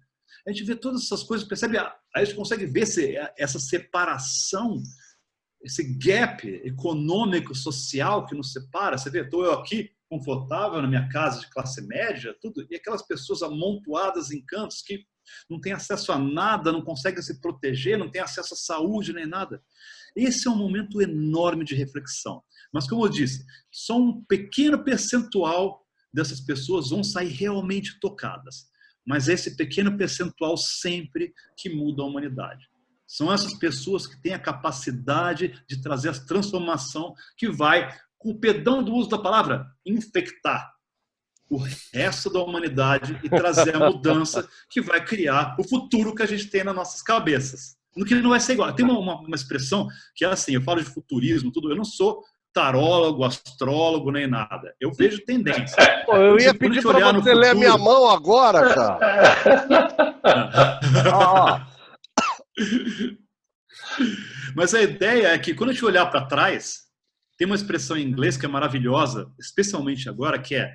S4: A gente vê todas essas coisas, percebe? A gente consegue ver essa separação, esse gap econômico, social que nos separa. Você vê, estou eu aqui, confortável na minha casa de classe média, tudo, e aquelas pessoas amontoadas em cantos que não têm acesso a nada, não conseguem se proteger, não têm acesso à saúde nem nada. Esse é um momento enorme de reflexão. Mas, como eu disse, só um pequeno percentual dessas pessoas vão sair realmente tocadas. Mas é esse pequeno percentual sempre que muda a humanidade. São essas pessoas que têm a capacidade de trazer a transformação que vai, com o perdão do uso da palavra, infectar o resto da humanidade e trazer a mudança que vai criar o futuro que a gente tem nas nossas cabeças. No que não vai ser igual. Tem uma expressão que é assim, eu falo de futurismo, tudo, eu não sou tarólogo, astrólogo, nem nada. Eu vejo tendência.
S2: Pô, eu ia pedir para você ler minha mão agora, cara.
S4: Mas a ideia é que quando a gente olhar para trás, tem uma expressão em inglês que é maravilhosa, especialmente agora, que é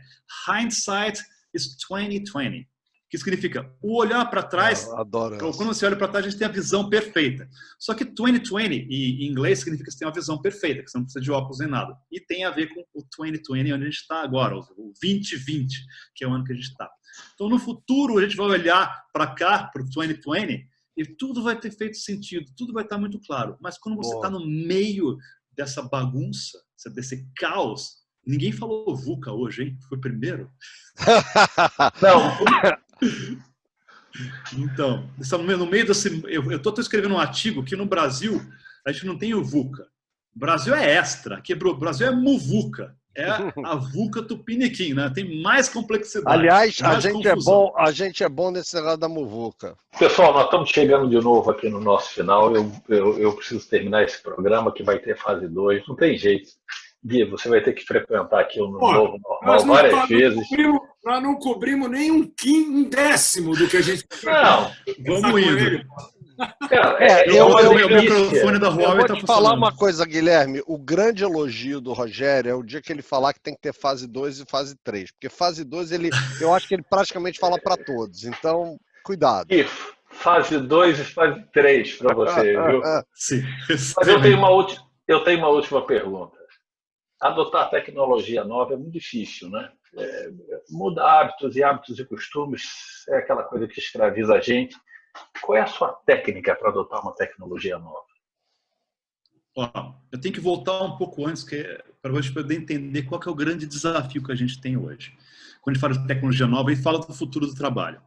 S4: hindsight is 20/20, que significa o olhar para trás.
S2: Adoro.
S4: Quando você olha para trás, a gente tem a visão perfeita. Só que 20/20 em inglês significa que você tem uma visão perfeita, que você não precisa de óculos nem nada. E tem a ver com o 20/20, onde a gente está agora, o 2020, que é o ano que a gente está. Então, no futuro, a gente vai olhar para cá, para o 2020, e tudo vai ter feito sentido, tudo vai estar muito claro. Mas quando você está no meio dessa bagunça, desse caos, ninguém falou VUCA hoje, hein? Foi primeiro?
S1: Não.
S4: Então, no meio desse... Eu estou escrevendo um artigo que no Brasil a gente não tem o VUCA. O Brasil é extra, o Brasil é MUVUCA. É a VUCA Tupiniquim, né? Tem mais complexidade.
S2: Aliás, a gente é bom nesse negócio da muvuca.
S1: Pessoal, nós estamos chegando de novo aqui no nosso final. Eu preciso terminar esse programa que vai ter fase 2. Não tem jeito. Gui, você vai ter que frequentar aqui o novo normal várias vezes.
S3: Nós não cobrimos nem um décimo do que a gente...
S1: Não,
S4: vamos indo.
S1: Cara,
S2: eu
S4: vou
S2: te falar uma coisa, Guilherme. O grande elogio do Rogério é o dia que ele falar que tem que ter fase 2 e fase 3. Porque fase 2, eu acho que ele praticamente fala para todos. Então, cuidado.
S1: E fase 2 e fase 3 para você, viu?
S4: Sim.
S1: Mas eu tenho uma última pergunta. Adotar tecnologia nova é muito difícil, né? Mudar hábitos e costumes é aquela coisa que escraviza a gente. Qual é a sua técnica para adotar uma tecnologia nova?
S4: Eu tenho que voltar um pouco antes para a gente poder entender qual que é o grande desafio que a gente tem hoje. Quando a gente fala de tecnologia nova, a gente fala do futuro do trabalho.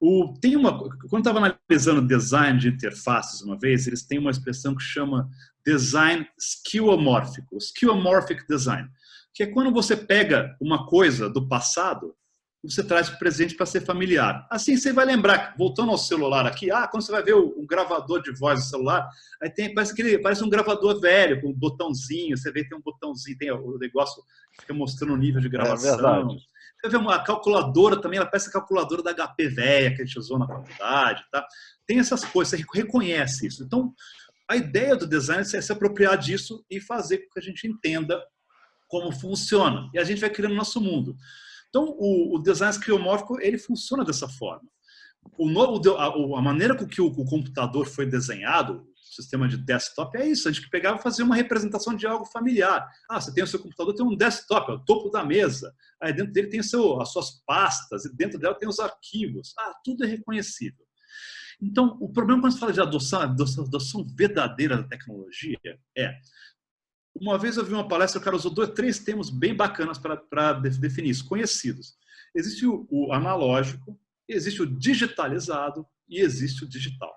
S4: Quando eu estava analisando design de interfaces uma vez, eles têm uma expressão que chama design skeuomórfico, skeuomorphic design, que é quando você pega uma coisa do passado e você traz para o presente para ser familiar. Assim você vai lembrar, voltando ao celular aqui, quando você vai ver um gravador de voz do celular, aí parece um gravador velho, com um botãozinho, você vê que tem um botãozinho, tem o negócio que fica mostrando o nível de gravação.
S2: verdade.
S4: Você vê uma calculadora também, ela parece a calculadora da HP velha que a gente usou na faculdade. Tá? Tem essas coisas, você reconhece isso. Então, a ideia do design é se apropriar disso e fazer com que a gente entenda como funciona. E a gente vai criando o nosso mundo. Então, o design esquiomórfico, ele funciona dessa forma. A maneira com que o computador foi desenhado, o sistema de desktop, é isso. A gente pegava e fazia uma representação de algo familiar. Você tem o seu computador, tem um desktop, é o topo da mesa. Aí dentro dele tem as suas pastas, e dentro dela tem os arquivos. Tudo é reconhecível. Então, o problema quando se fala de adoção verdadeira da tecnologia é... Uma vez eu vi uma palestra, o cara usou 3 termos bem bacanas para definir isso, conhecidos. Existe o analógico, existe o digitalizado e existe o digital.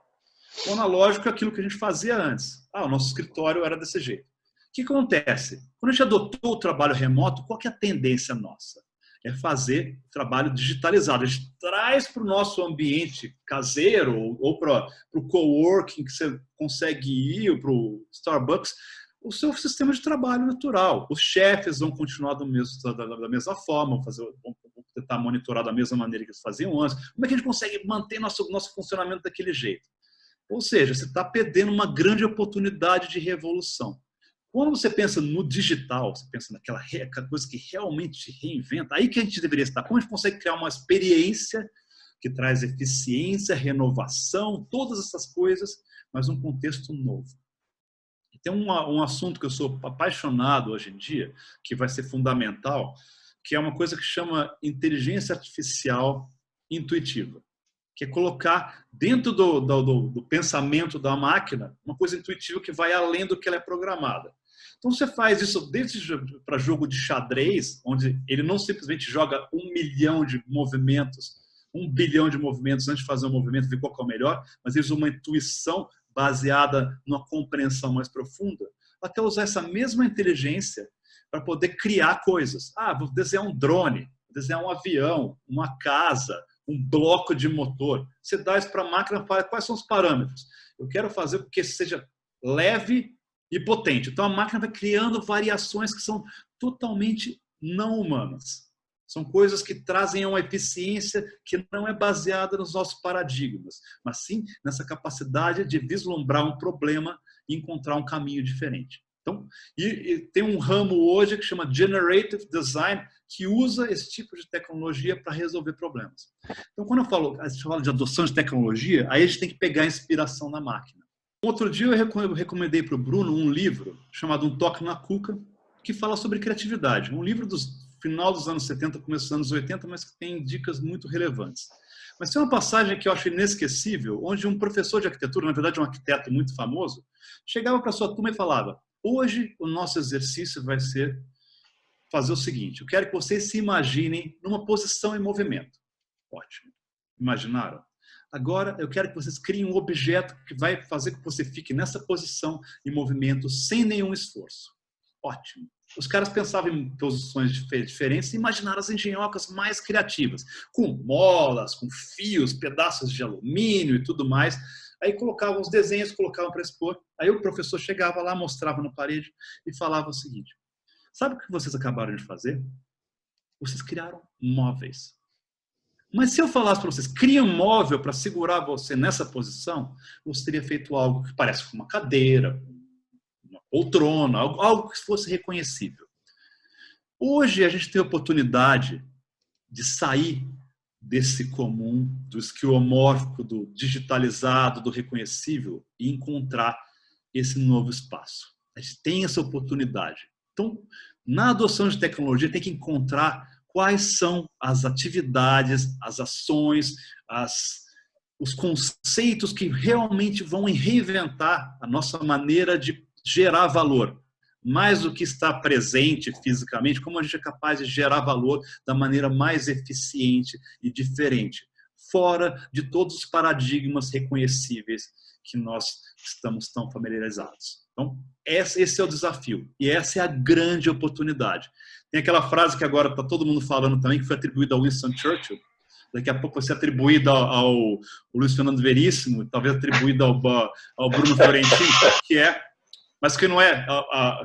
S4: O analógico é aquilo que a gente fazia antes. O nosso escritório era desse jeito. O que acontece? Quando a gente adotou o trabalho remoto, qual que é a tendência nossa? É fazer trabalho digitalizado. A gente traz para o nosso ambiente caseiro ou para o coworking que você consegue ir, ou para o Starbucks, o seu sistema de trabalho natural. Os chefes vão continuar da mesma forma, vão tentar monitorar da mesma maneira que eles faziam antes. Como é que a gente consegue manter nosso funcionamento daquele jeito? Ou seja, você está perdendo uma grande oportunidade de revolução. Quando você pensa no digital, você pensa naquela coisa que realmente reinventa, aí que a gente deveria estar. Como a gente consegue criar uma experiência que traz eficiência, renovação, todas essas coisas, mas num contexto novo. Tem um assunto que eu sou apaixonado hoje em dia, que vai ser fundamental, que é uma coisa que chama inteligência artificial intuitiva, que é colocar dentro do pensamento da máquina uma coisa intuitiva que vai além do que ela é programada. Então você faz isso desde para jogo de xadrez, onde ele não simplesmente joga 1 milhão de movimentos, 1 bilhão de movimentos antes de fazer um movimento, ver qual que é o melhor, mas ele usa uma intuição baseada numa compreensão mais profunda, até usar essa mesma inteligência para poder criar coisas. Vou desenhar um drone, vou desenhar um avião, uma casa, um bloco de motor. Você dá isso para a máquina, quais são os parâmetros? Eu quero fazer com que seja leve e potente. Então a máquina vai criando variações que são totalmente não humanas. São coisas que trazem uma eficiência que não é baseada nos nossos paradigmas, mas sim nessa capacidade de vislumbrar um problema e encontrar um caminho diferente. Então, e tem um ramo hoje que chama Generative Design, que usa esse tipo de tecnologia para resolver problemas. Então, quando a gente fala de adoção de tecnologia, aí a gente tem que pegar a inspiração na máquina. Outro dia eu recomendei para o Bruno um livro chamado Um Toque na Cuca, que fala sobre criatividade. Um livro dos final dos anos 70, começo dos anos 80, mas que tem dicas muito relevantes. Mas tem uma passagem que eu acho inesquecível, onde um professor de arquitetura, na verdade um arquiteto muito famoso, chegava para a sua turma e falava: hoje o nosso exercício vai ser fazer o seguinte, eu quero que vocês se imaginem numa posição em movimento. Ótimo. Imaginaram? Agora eu quero que vocês criem um objeto que vai fazer com que você fique nessa posição em movimento sem nenhum esforço. Ótimo. Os caras pensavam em posições diferentes e imaginaram as engenhocas mais criativas, com molas, com fios, pedaços de alumínio e tudo mais. Aí colocavam os desenhos, colocavam para expor. Aí o professor chegava lá, mostrava na parede e falava o seguinte: sabe o que vocês acabaram de fazer? Vocês criaram móveis. Mas se eu falasse para vocês, cria um móvel para segurar você nessa posição, você teria feito algo que parece com uma cadeira, poltrona, algo que fosse reconhecível. Hoje a gente tem a oportunidade de sair desse comum, do esquiomórfico, do digitalizado, do reconhecível e encontrar esse novo espaço. A gente tem essa oportunidade. Então, na adoção de tecnologia, tem que encontrar quais são as atividades, as ações, os conceitos que realmente vão reinventar a nossa maneira de gerar valor, mais do que estar presente fisicamente, como a gente é capaz de gerar valor da maneira mais eficiente e diferente, fora de todos os paradigmas reconhecíveis que nós estamos tão familiarizados. Então, esse é o desafio. E essa é a grande oportunidade. Tem aquela frase que agora está todo mundo falando também, que foi atribuída ao Winston Churchill. Daqui a pouco vai ser atribuída ao Luiz Fernando Veríssimo, talvez atribuída ao Bruno Fiorentino, mas que não é,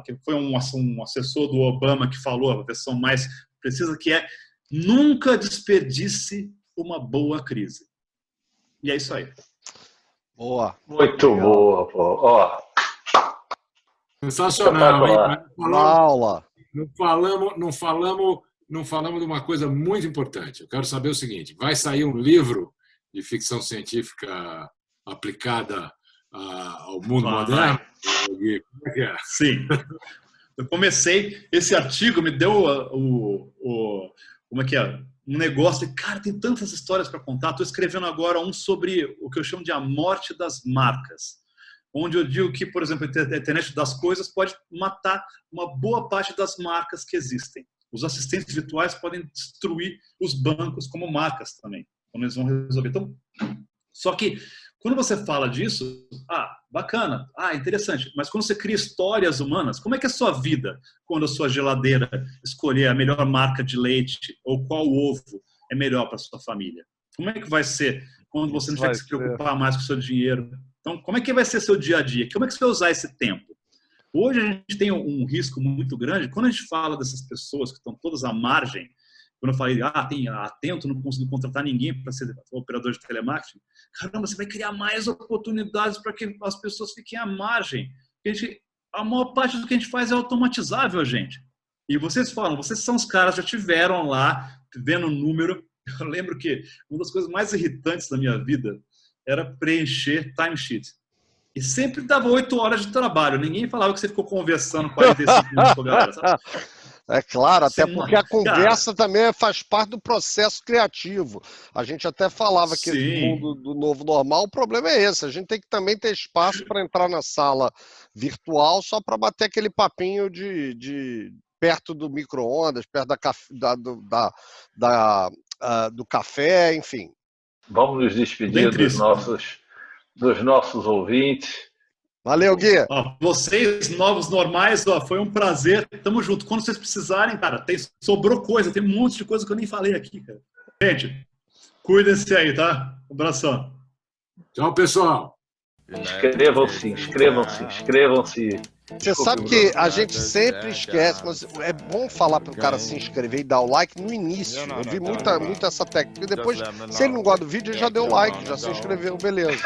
S4: que foi um assessor do Obama que falou, a versão mais precisa, que é: nunca desperdice uma boa crise. E é isso aí.
S2: Boa.
S1: Muito boa, pô. Ó,
S3: Sensacional, hein?
S2: Aula.
S3: Não falamos de uma coisa muito importante. Eu quero saber o seguinte: vai sair um livro de ficção científica aplicada ao mundo moderno? Como é que é?
S4: Sim. Eu comecei, esse artigo me deu como é que é? Um negócio de, cara, tem tantas histórias para contar. Estou escrevendo agora um sobre o que eu chamo de a morte das marcas, onde eu digo que, por exemplo, a internet das coisas pode matar uma boa parte das marcas que existem. Os assistentes virtuais podem destruir os bancos como marcas também, quando eles vão resolver. Então, só que quando você fala disso, bacana, interessante, mas quando você cria histórias humanas, como é que é a sua vida quando a sua geladeira escolher a melhor marca de leite ou qual ovo é melhor para a sua família? Como é que vai ser quando você não tiver que se preocupar mais com o seu dinheiro? Então, como é que vai ser seu dia a dia? Como é que você vai usar esse tempo? Hoje a gente tem um risco muito grande, quando a gente fala dessas pessoas que estão todas à margem. Quando eu falei, tem a Atento, não conseguiu contratar ninguém para ser operador de telemarketing. Caramba, você vai criar mais oportunidades para que as pessoas fiquem à margem. A maior parte do que a gente faz é automatizável, gente. E vocês falam, vocês são os caras, já tiveram lá, vendo o número. Eu lembro que uma das coisas mais irritantes da minha vida era preencher timesheet. E sempre dava 8 horas de trabalho. Ninguém falava que você ficou conversando 45 minutos com a galera, sabe?
S2: É claro, até porque a conversa também faz parte do processo criativo. A gente até falava que no mundo do novo normal, o problema é esse. A gente tem que também ter espaço para entrar na sala virtual só para bater aquele papinho de perto do micro-ondas, perto do café, enfim.
S1: Vamos nos despedir dos nossos ouvintes.
S2: Valeu, Gui.
S4: Vocês, novos normais, foi um prazer. Tamo junto. Quando vocês precisarem, cara, sobrou coisa. Tem um monte de coisa que eu nem falei aqui, cara. Gente, cuidem-se aí, tá? Um abração.
S3: Tchau, pessoal.
S1: Inscrevam-se.
S2: Você sabe que a gente sempre esquece, mas é bom falar para o cara se inscrever e dar o like no início. Eu vi muito essa técnica. Depois, se ele não gosta do vídeo, ele já deu o like, já se inscreveu, beleza.